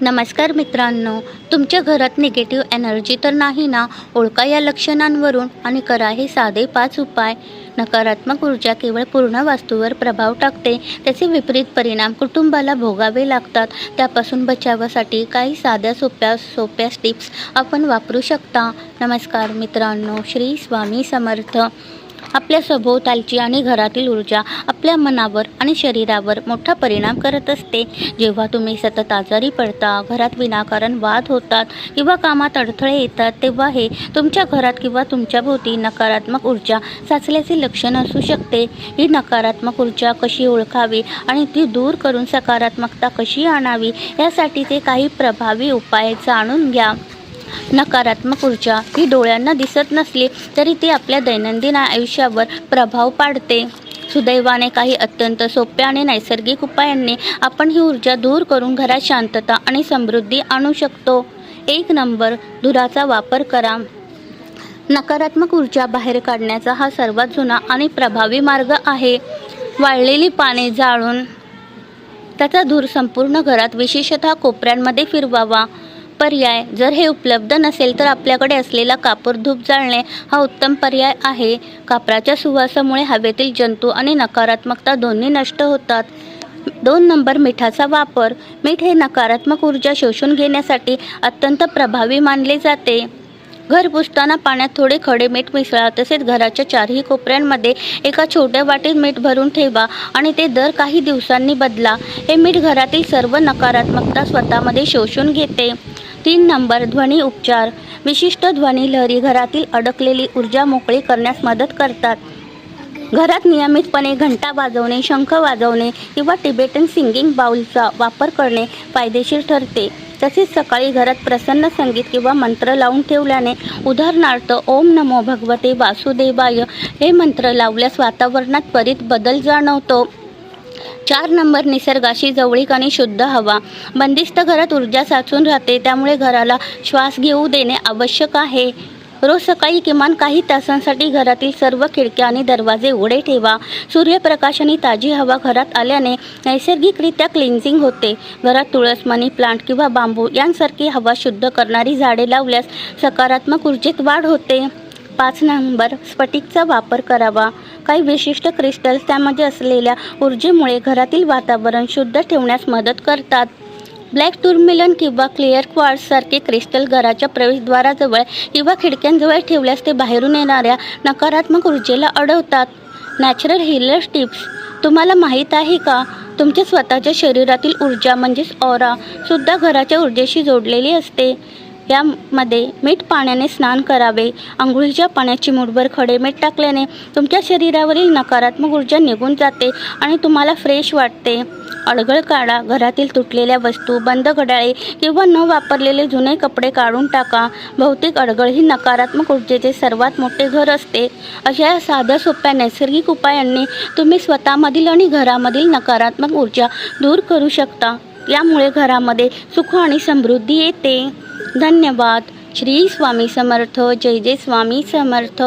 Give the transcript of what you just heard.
नमस्कार मित्रांनो, तुमच्या घरात निगेटिव्ह एनर्जी तर नाही ना? ओळखा या लक्षणांवरून आणि करा हे साधे 5 उपाय. नकारात्मक ऊर्जा केवळ पूर्ण वास्तूवर प्रभाव टाकते. त्याचे विपरीत परिणाम कुटुंबाला भोगावे लागतात. त्यापासून बचावासाठी काही साध्या सोप्या टिप्स आपण वापरू शकता. नमस्कार मित्रांनो, श्री स्वामी समर्थ. आपल्या सभोवतालची आणि घरातील ऊर्जा आपल्या मनावर आणि शरीरावर मोठा परिणाम करत असते. जेव्हा तुम्ही सतत आजारी पडता, घरात विनाकारण वाद होतात किंवा कामात अडथळे येतात, तेव्हा हे तुमच्या घरात किंवा तुमच्या भोवती नकारात्मक ऊर्जा साचल्याचे लक्षण असू शकते. ही नकारात्मक ऊर्जा कशी ओळखावी आणि ती दूर करून सकारात्मकता कशी आणावी, यासाठीचे काही प्रभावी उपाय जाणून घ्या. नकारात्मक ऊर्जा ही डोळ्यांना दिसत नसली तरी ती आपल्या दैनंदिन आयुष्यावर प्रभाव पाडते. सुदैवाने काही अत्यंत सोप्या आणि नैसर्गिक उपायांनी आपण ही ऊर्जा दूर करून घरात शांतता आणि समृद्धी आणू शकतो. 1 नंबर, धुराचा वापर करा. नकारात्मक ऊर्जा बाहेर काढण्याचा हा सर्वात जुना आणि प्रभावी मार्ग आहे. वाळलेली पाने जाळून त्याचा धूर संपूर्ण घरात, विशेषतः कोपऱ्यांमध्ये फिरवावा. पर्याय, जर हे उपलब्ध नसेल तर आपल्याकडे असलेला कापूर धूप जाळणे हा उत्तम पर्याय आहे. कापराच्या सुवासामुळे हवेतील जंतू आणि नकारात्मकता दोन्ही नष्ट होतात. 2 नंबर, मिठाचा वापर. मीठ हे नकारात्मक ऊर्जा शोषून घेण्यासाठी अत्यंत प्रभावी मानले जाते. घर पुसताना पाण्यात थोडे खडे मीठ मिसळा. तसेच घराच्या 4ही कोपऱ्यांमध्ये एका छोट्या वाटीत मीठ भरून ठेवा आणि ते दर काही दिवसांनी बदला. हे मीठ घरातील सर्व नकारात्मकता स्वतःमध्ये शोषून घेते. 3 नंबर, ध्वनी उपचार. विशिष्ट ध्वनी लहरी घरातील अडकलेली ऊर्जा मोकळी करण्यास मदत करतात. घरात नियमितपणे घंटा वाजवणे, शंख वाजवणे किंवा टिबेटन सिंगिंग बाउलचा वापर करणे फायदेशीर ठरते. तसेच सकाळी घरात प्रसन्न संगीत किंवा मंत्र लावून ठेवल्याने, उदाहरणार्थ ओम नमो भगवते वासुदेवाय हे मंत्र लावल्यास वातावरणात त्वरित बदल जाणवतो. 4 नंबर, निसर्गाशी जवळीक आणि शुद्ध हवा. बंदिस्त घरात ऊर्जा साचून राहते, त्यामुळे घराला श्वास घेऊ देणे आवश्यक आहे. रोज सकाळी किमान काही तासांसाठी घरातील सर्व खिडक्या आणि दरवाजे उघडे ठेवा. सूर्यप्रकाश आणि ताजी हवा घरात आल्याने नैसर्गिकरित्या क्लिन्झिंग होते. घरात तुळस, मनी प्लांट किंवा बांबू यांसारखी हवा शुद्ध करणारी झाडे लावल्यास सकारात्मक ऊर्जेत वाढ होते. 5 नंबर, स्फटिकचा वापर करावा. काही विशिष्ट क्रिस्टल्स त्यामध्ये असलेल्या ऊर्जेमुळे घरातील वातावरण शुद्ध ठेवण्यास मदत करतात. ब्लॅक टूरमिलन किंवा क्लिअर क्वार्ट्ज सारखे क्रिस्टल घराच्या प्रवेशद्वाराजवळ किंवा खिडक्यांजवळ ठेवल्यास ते बाहेरून येणाऱ्या नकारात्मक ऊर्जेला अडवतात. Natural healers tips. तुम्हाला माहीत आहे का, तुमच्या स्वतःच्या शरीरातील ऊर्जा म्हणजेच ऑरा सुद्धा घराच्या ऊर्जेशी जोडलेली असते. यामध्ये मीठ पाण्याने स्नान करावे. आंघोळीच्या पाण्यात चिमूटभर खडे मीठ टाकल्याने तुमच्या शरीरावरील नकारात्मक ऊर्जा निघून जाते आणि तुम्हाला फ्रेश वाटते. अडगळ काढा. घरातील तुटलेल्या वस्तू, बंद घड्याळे किंवा न वापरलेले जुने कपडे काढून टाका. भौतिक अडगळ ही नकारात्मक ऊर्जेचे सर्वात मोठे घर असते. अशा साध्या सोप्या नैसर्गिक उपायांनी तुम्ही स्वतःमधील आणि घरामधील नकारात्मक ऊर्जा दूर करू शकता. यामुळे घरामध्ये सुख आणि समृद्धी येते. धन्यवाद. श्री स्वामी समर्थ. जय जय स्वामी समर्थ.